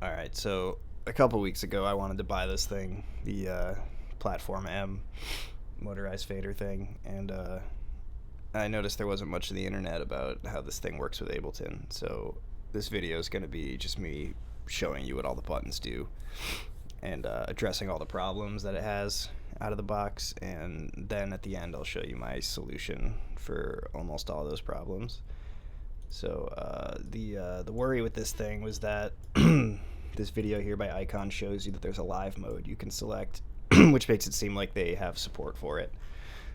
Alright, so a couple weeks ago I wanted to buy this thing, the Platform M motorized fader thing, and I noticed there wasn't much on the internet about how this thing works with Ableton, so this video is going to be just me showing you what all the buttons do and addressing all the problems that it has out of the box, and then at the end I'll show you my solution for almost all those problems. So the worry with this thing was that this video here by Icon shows you that there's a live mode you can select, which makes it seem like they have support for it.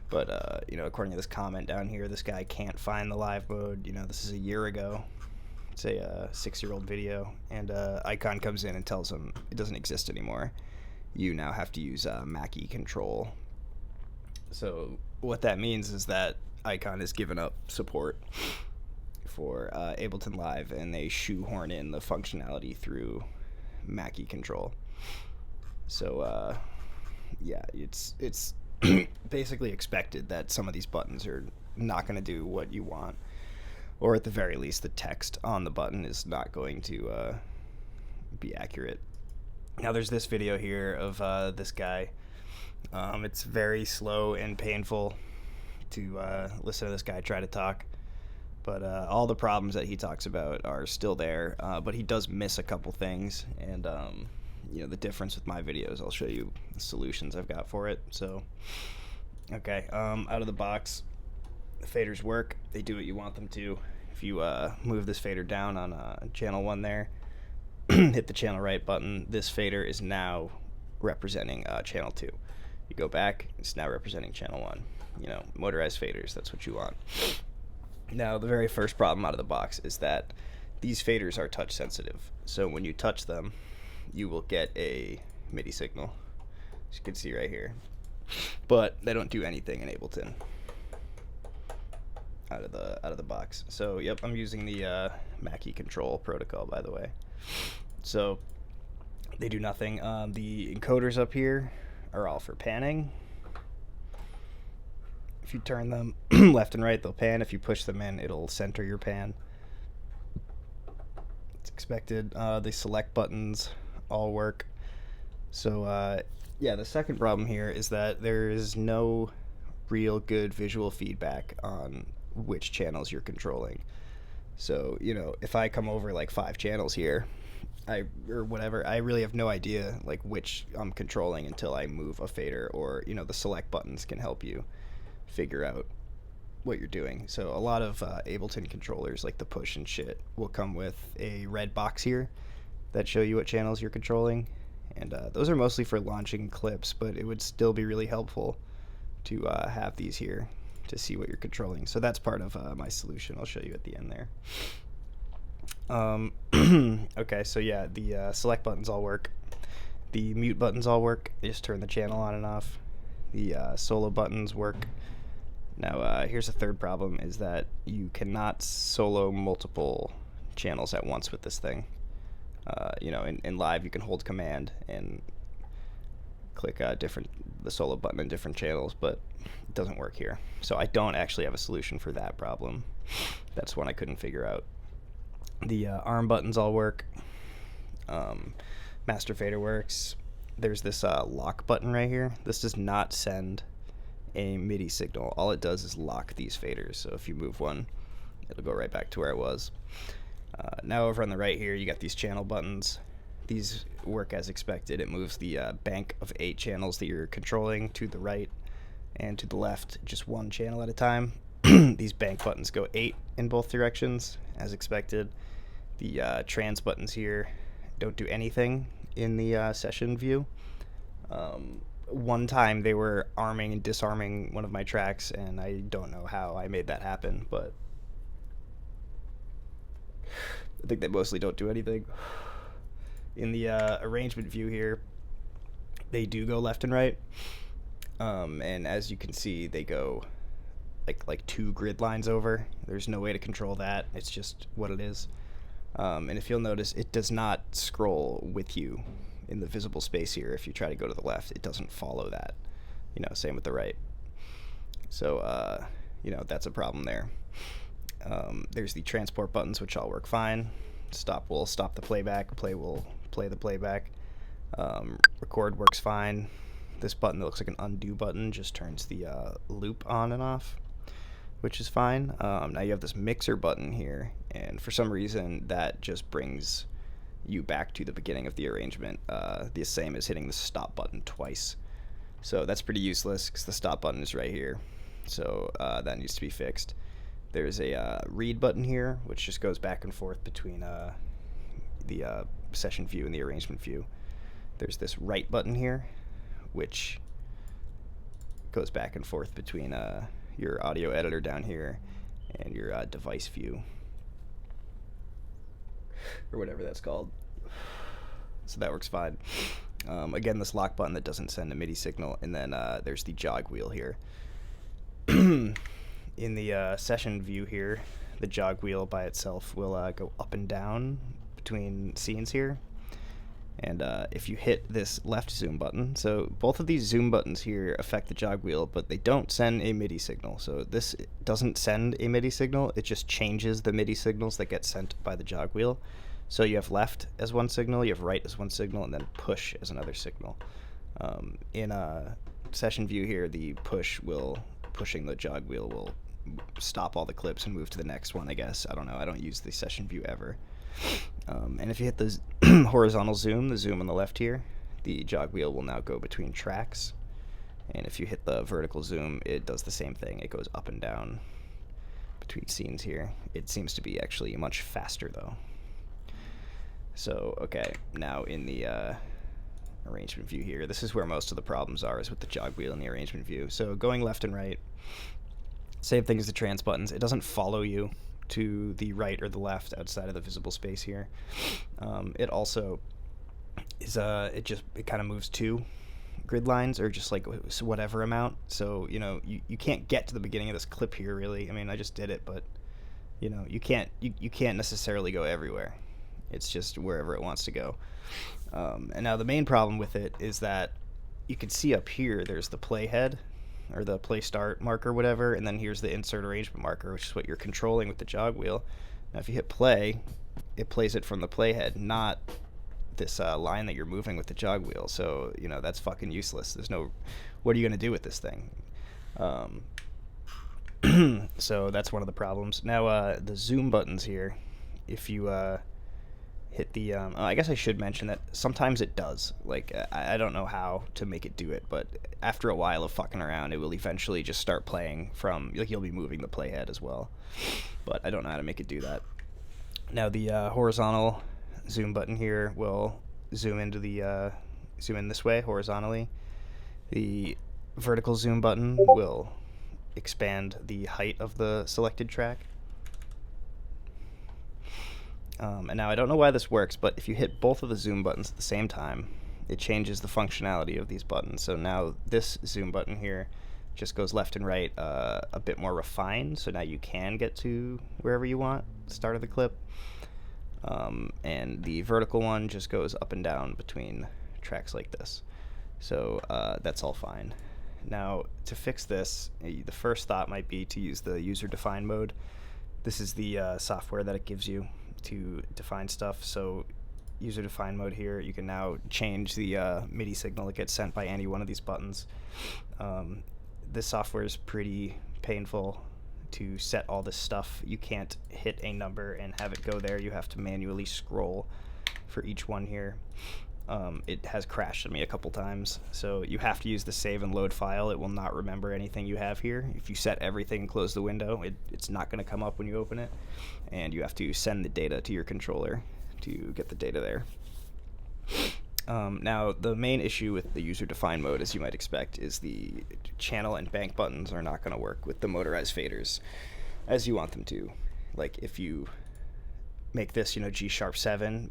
But according to this comment down here, this guy can't find the live mode. This is a year ago. It's a 6-year-old video, and Icon comes in and tells him it doesn't exist anymore. You now have to use Mackie control. So what that means is that Icon has given up support for Ableton Live, and they shoehorn in the functionality through Mackie control. So yeah, it's basically expected that some of these buttons are not going to do what you want, or at the very least the text on the button is not going to be accurate. Now there's this video here of this guy. It's very slow and painful to listen to this guy try to talk, but all the problems that he talks about are still there, but he does miss a couple things, and the difference with my videos, I'll show you the solutions I've got for it. So okay, out of the box, the faders work. They do what you want them to. If you move this fader down on channel 1 there, hit the channel right button, this fader is now representing channel 2. You go back, it's now representing channel 1. Motorized faders, that's what you want. Now the very first problem out of the box is that these faders are touch sensitive, so when you touch them you will get a MIDI signal, as you can see right here, but they don't do anything in Ableton out of the box. So yep, I'm using the Mackie control protocol, by the way. So they do nothing. The encoders up here are all for panning. If you turn them left and right, they'll pan. If you push them in, it'll center your pan. It's expected. The select buttons all work. So yeah, the second problem here is that there is no real good visual feedback on which channels you're controlling. So if I come over like 5 channels here, or whatever, I really have no idea like which I'm controlling until I move a fader, or the select buttons can help you figure out what you're doing. So a lot of Ableton controllers, like the push and shit, will come with a red box here that show you what channels you're controlling, and those are mostly for launching clips, but it would still be really helpful to have these here to see what you're controlling. So that's part of my solution. I'll show you at the end there. Okay, so yeah, the select buttons all work. The mute buttons all work. You just turn the channel on and off. The solo buttons work. Now here's a third problem, is that you cannot solo multiple channels at once with this thing. In live you can hold command and click the solo button in different channels, but it doesn't work here. So I don't actually have a solution for that problem. That's one I couldn't figure out. The arm buttons all work. Master fader works. There's this lock button right here. This does not send a MIDI signal. All it does is lock these faders. So if you move one, it'll go right back to where it was. Now over on the right here, you got these channel buttons. These work as expected. It moves the bank of 8 channels that you're controlling to the right and to the left, just one channel at a time. These bank buttons go 8 in both directions, as expected. The trans buttons here don't do anything in the session view. One time they were arming and disarming one of my tracks, and I don't know how I made that happen, but I think they mostly don't do anything. In the arrangement view here, they do go left and right, and as you can see, they go like 2 grid lines over. There's no way to control that. It's just what it is. And if you'll notice, it does not scroll with you in the visible space here. If you try to go to the left, it doesn't follow that. Same with the right. So that's a problem there. There's the transport buttons, which all work fine. Stop will stop the playback. Play will play the playback. Record works fine. This button that looks like an undo button just turns the loop on and off, which is fine. Now you have this mixer button here, and for some reason that just brings you back to the beginning of the arrangement, the same as hitting the stop button twice. So that's pretty useless because the stop button is right here. So that needs to be fixed. There's a read button here, which just goes back and forth between the session view and the arrangement view. There's this write button here, which goes back and forth between your audio editor down here and your device view, or whatever that's called. So that works fine. Again, this lock button that doesn't send a MIDI signal, and then there's the jog wheel here. In the session view here, the jog wheel by itself will go up and down between scenes here. And if you hit this left zoom button, so both of these zoom buttons here affect the jog wheel, but they don't send a MIDI signal. So this doesn't send a MIDI signal, it just changes the MIDI signals that get sent by the jog wheel. So you have left as one signal, you have right as one signal, and then push as another signal. In session view here, the pushing the jog wheel will stop all the clips and move to the next one, I guess. I don't know, I don't use the session view ever. And if you hit the horizontal zoom, the zoom on the left here, the jog wheel will now go between tracks. And if you hit the vertical zoom, it does the same thing. It goes up and down between scenes here. It seems to be actually much faster though. So, okay, now in the arrangement view here, this is where most of the problems are, is with the jog wheel in the arrangement view. So going left and right, same thing as the trans buttons. It doesn't follow you to the right or the left outside of the visible space here. It also is it kind of moves two grid lines, or just like whatever amount. So you know you can't get to the beginning of this clip here really. I mean, I just did it, but you know you can't necessarily go everywhere. It's just wherever it wants to go. And now the main problem with it is that you can see up here there's the playhead, or the play start marker, whatever, and then here's the insert arrangement marker, which is what you're controlling with the jog wheel. Now if you hit play, it plays it from the playhead, not this line that you're moving with the jog wheel. So you know that's fucking useless. There's no, what are you gonna do with this thing? So that's one of the problems. Now the zoom buttons here, if you hit the I guess I should mention that sometimes it does, like I don't know how to make it do it, but after a while of fucking around it will eventually just start playing from, like, you'll be moving the playhead as well, but I don't know how to make it do that. Now the horizontal zoom button here will zoom into the zoom in this way horizontally. The vertical zoom button will expand the height of the selected track. And now I don't know why this works, but if you hit both of the zoom buttons at the same time, it changes the functionality of these buttons. So now this zoom button here just goes left and right a bit more refined, so now you can get to wherever you want, start of the clip. And the vertical one just goes up and down between tracks like this. So that's all fine. Now to fix this, the first thought might be to use the user-defined mode. This is the software that it gives you to define stuff. So user-defined mode here, you can now change the MIDI signal that gets sent by any one of these buttons. This software is pretty painful to set all this stuff. You can't hit a number and have it go there. You have to manually scroll for each one here. It has crashed on me a couple times, so you have to use the save and load file. It will not remember anything you have here. If you set everything and close the window, it's not going to come up when you open it, and you have to send the data to your controller to get the data there. Now, the main issue with the user-defined mode, as you might expect, is the channel and bank buttons are not going to work with the motorized faders as you want them to. Like, if you make this, G#7,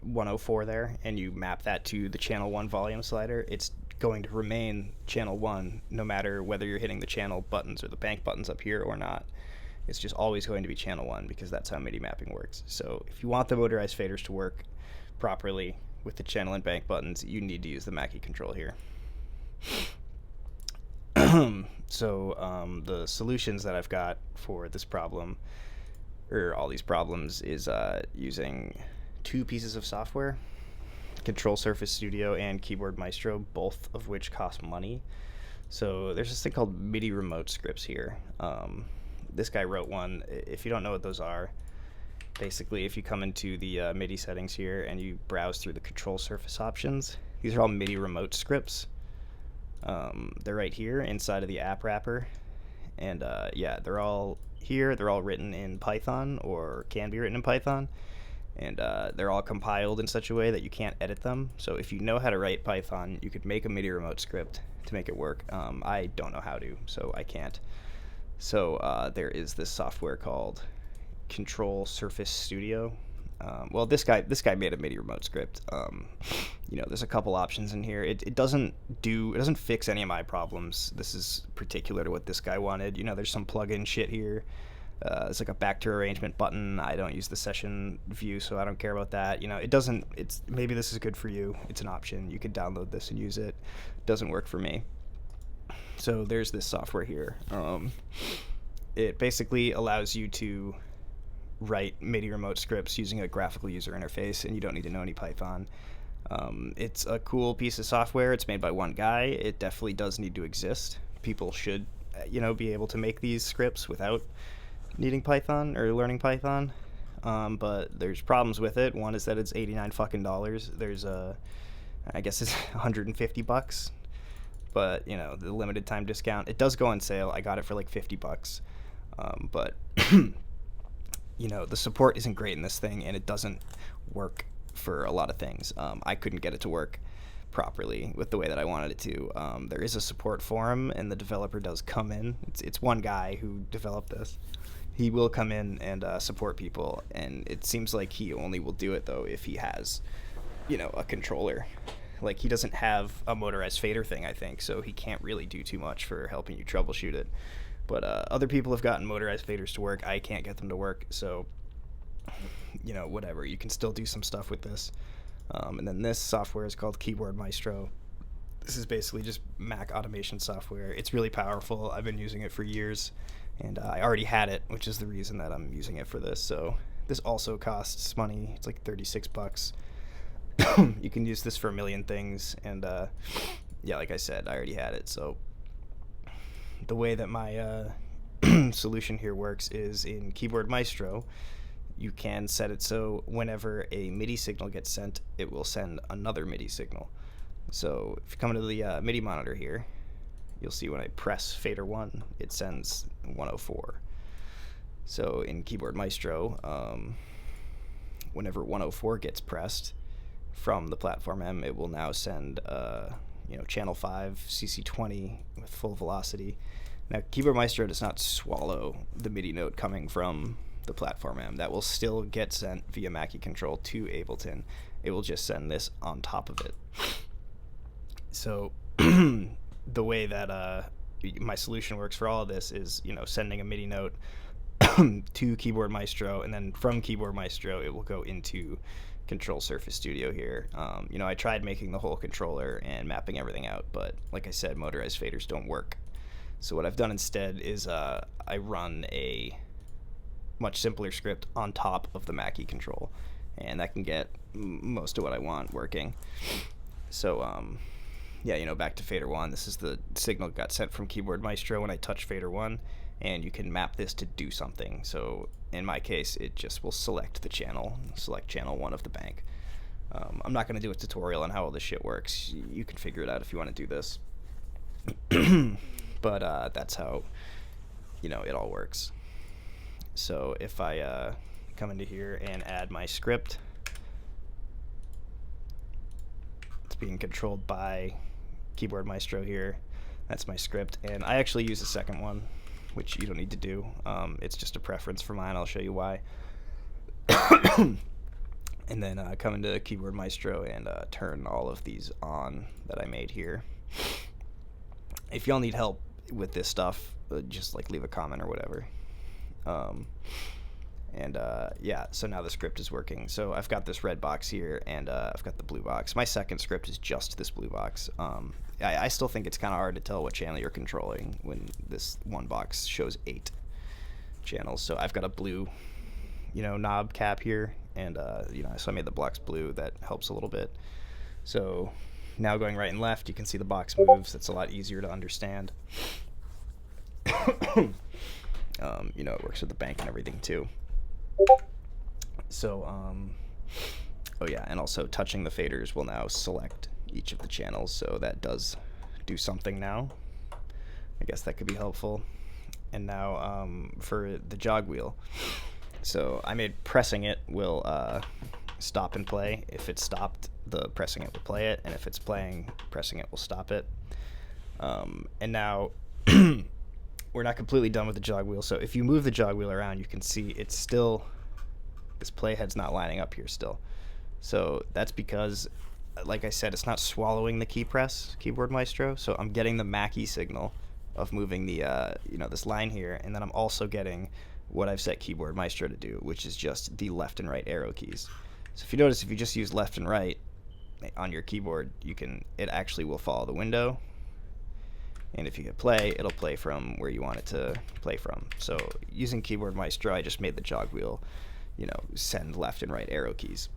104 there, and you map that to the channel 1 volume slider, it's going to remain channel 1 no matter whether you're hitting the channel buttons or the bank buttons up here or not. It's just always going to be channel 1 because that's how MIDI mapping works. So if you want the motorized faders to work properly with the channel and bank buttons, you need to use the Mackie control here. So the solutions that I've got for this problem, or all these problems, is using two pieces of software. Control Surface Studio and Keyboard Maestro, both of which cost money. So there's this thing called MIDI remote scripts here. This guy wrote one. If you don't know what those are, basically if you come into the MIDI settings here and you browse through the Control Surface options, these are all MIDI remote scripts. They're right here inside of the app wrapper. And yeah, they're all here. They're all written in Python, or can be written in Python. And they're all compiled in such a way that you can't edit them. So if you know how to write Python, you could make a MIDI remote script to make it work. I don't know how to, so I can't. So there is this software called Control Surface Studio. Well, this guy made a MIDI remote script. You know, there's a couple options in here. It doesn't fix any of my problems. This is particular to what this guy wanted. You know, there's some plugin shit here. It's like a back to arrangement button. I don't use the session view, so I don't care about that. You know, maybe this is good for you. It's an option. You could download this and use it. Doesn't work for me. So there's this software here. It basically allows you to write MIDI remote scripts using a graphical user interface, and you don't need to know any Python. It's a cool piece of software. It's made by one guy. It definitely does need to exist. People should, be able to make these scripts without needing Python or learning Python. But there's problems with it. One is that it's $89 fucking dollars. There's I guess it's $150. But the limited time discount, it does go on sale. I got it for like $50. But the support isn't great in this thing, and it doesn't work for a lot of things. I couldn't get it to work properly with the way that I wanted it to. There is a support forum, and the developer does come in. It's one guy who developed this. He will come in and support people, and it seems like he only will do it, though, if he has, a controller. Like, he doesn't have a motorized fader thing, I think, so he can't really do too much for helping you troubleshoot it. But other people have gotten motorized faders to work. I can't get them to work, so, whatever. You can still do some stuff with this. And then this software is called Keyboard Maestro. This is basically just Mac automation software. It's really powerful. I've been using it for years, and I already had it, which is the reason that I'm using it for this. So this also costs money. It's like $36. You can use this for a million things, and yeah, like I said, I already had it. So the way that my solution here works is in Keyboard Maestro. You can set it so whenever a MIDI signal gets sent, it will send another MIDI signal. So if you come into the MIDI monitor here, you'll see when I press fader 1, it sends 104. So in Keyboard Maestro, whenever 104 gets pressed from the platform M, it will now send channel 5 CC20 with full velocity. Now Keyboard Maestro does not swallow the MIDI note coming from the platform M. That will still get sent via Mackie Control to Ableton. It will just send this on top of it. So the way that my solution works for all of this is sending a MIDI note to Keyboard Maestro, and then from Keyboard Maestro it will go into Control Surface Studio here. I tried making the whole controller and mapping everything out, but like I said, motorized faders don't work. So what I've done instead is I run a much simpler script on top of the Mackie Control, and that can get most of what I want working. So yeah, back to fader 1. This is the signal that got sent from Keyboard Maestro when I touch fader 1, and you can map this to do something. So in my case, it just will select channel 1 of the bank. I'm not going to do a tutorial on how all this shit works. You can figure it out if you want to do this. But that's how it all works. So if I come into here and add my script, it's being controlled by Keyboard Maestro here. That's my script, and I actually use the second one, which you don't need to do. It's just a preference for mine. I'll show you why. And then come into Keyboard Maestro and turn all of these on that I made here. If y'all need help with this stuff, just leave a comment or whatever. Yeah, so now the script is working. So I've got this red box here, and I've got the blue box. My second script is just this blue box. I still think it's kind of hard to tell what channel you're controlling when this one box shows 8 channels. So I've got a blue, knob cap here, and so I made the blocks blue. That helps a little bit. So now going right and left, you can see the box moves. That's a lot easier to understand. You know, it works with the bank and everything too. So, oh yeah, and also touching the faders will now select each of the channels, so that does do something now. I guess that could be helpful. And now for the jog wheel. So I made pressing it will stop and play. If it's stopped, the pressing it will play it, and if it's playing, pressing it will stop it. And now we're not completely done with the jog wheel, so if you move the jog wheel around, you can see it's still, this playhead's not lining up here still. So that's because, like I said, it's not swallowing the key press, Keyboard Maestro, so I'm getting the Mackie signal of moving the, you know, this line here, and then I'm also getting what I've set Keyboard Maestro to do, which is just the left and right arrow keys. So if you notice, if you just use left and right on your keyboard, it actually will follow the window, and if you hit play, it'll play from where you want it to play from. So using Keyboard Maestro, I just made the jog wheel, you know, send left and right arrow keys.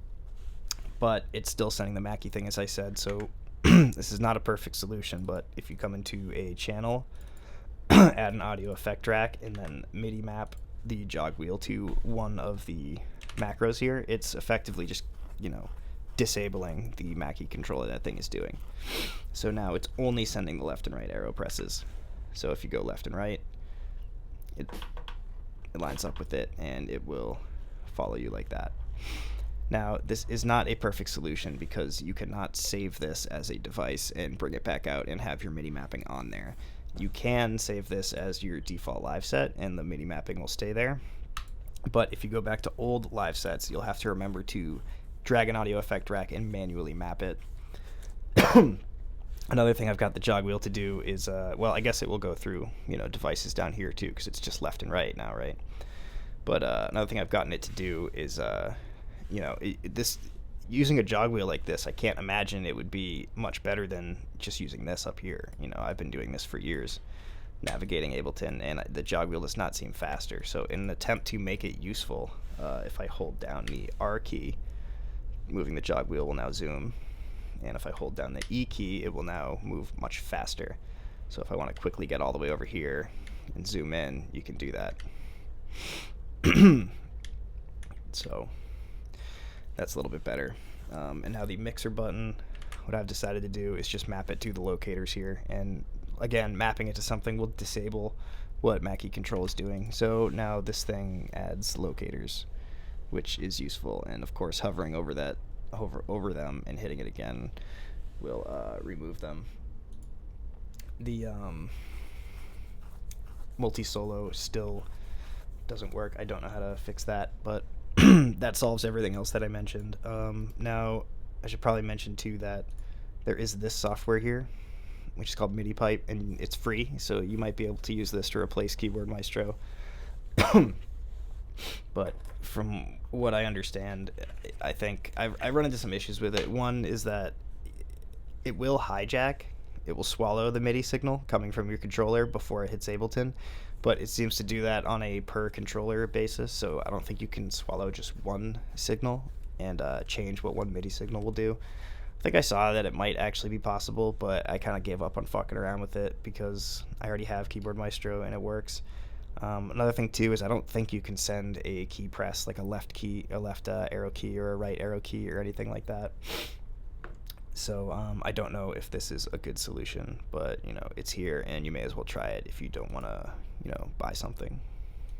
But it's still sending the Mackie thing, as I said, so this is not a perfect solution, but if you come into a channel, add an audio effect rack, and then MIDI map the jog wheel to one of the macros here, it's effectively just, you know, disabling the Mackie controller that thing is doing. So now it's only sending the left and right arrow presses. So if you go left and right, it lines up with it, and it will follow you like that. Now, this is not a perfect solution because you cannot save this as a device and bring it back out and have your MIDI mapping on there. You can save this as your default live set, and the MIDI mapping will stay there. But if you go back to old live sets, you'll have to remember to drag an audio effect rack and manually map it. Another thing I've got the jog wheel to do is, well, I guess it will go through, you know, devices down here too, because it's just left and right now, right? But another thing I've gotten it to do is, you know, using a jog wheel like this, I can't imagine it would be much better than just using this up here. You know, I've been doing this for years, navigating Ableton, and the jog wheel does not seem faster. So in an attempt to make it useful, if I hold down the R key, moving the jog wheel will now zoom, and if I hold down the E key, it will now move much faster. So if I want to quickly get all the way over here and zoom in, you can do that. So that's a little bit better. And now the mixer button, what I've decided to do is just map it to the locators here, and again, mapping it to something will disable what Mackie Control is doing. So now this thing adds locators, which is useful, and of course hovering over that, over them and hitting it again will remove them. The multi-solo still doesn't work. I don't know how to fix that, but that solves everything else that I mentioned. Now, I should probably mention too that there is this software here, which is called MIDI Pipe, and it's free, so you might be able to use this to replace Keyboard Maestro. But from what I understand, I think I run into some issues with it. One is that it will hijack, it will swallow the MIDI signal coming from your controller before it hits Ableton, but it seems to do that on a per controller basis, so I don't think you can swallow just one signal and change what one MIDI signal will do. I think I saw that it might actually be possible, but I kind of gave up on fucking around with it because I already have Keyboard Maestro and it works. Another thing too is I don't think you can send a key press, like a left arrow key or a right arrow key or anything like that. So I don't know if this is a good solution, but you know, it's here and you may as well try it if you don't want to, you know, buy something.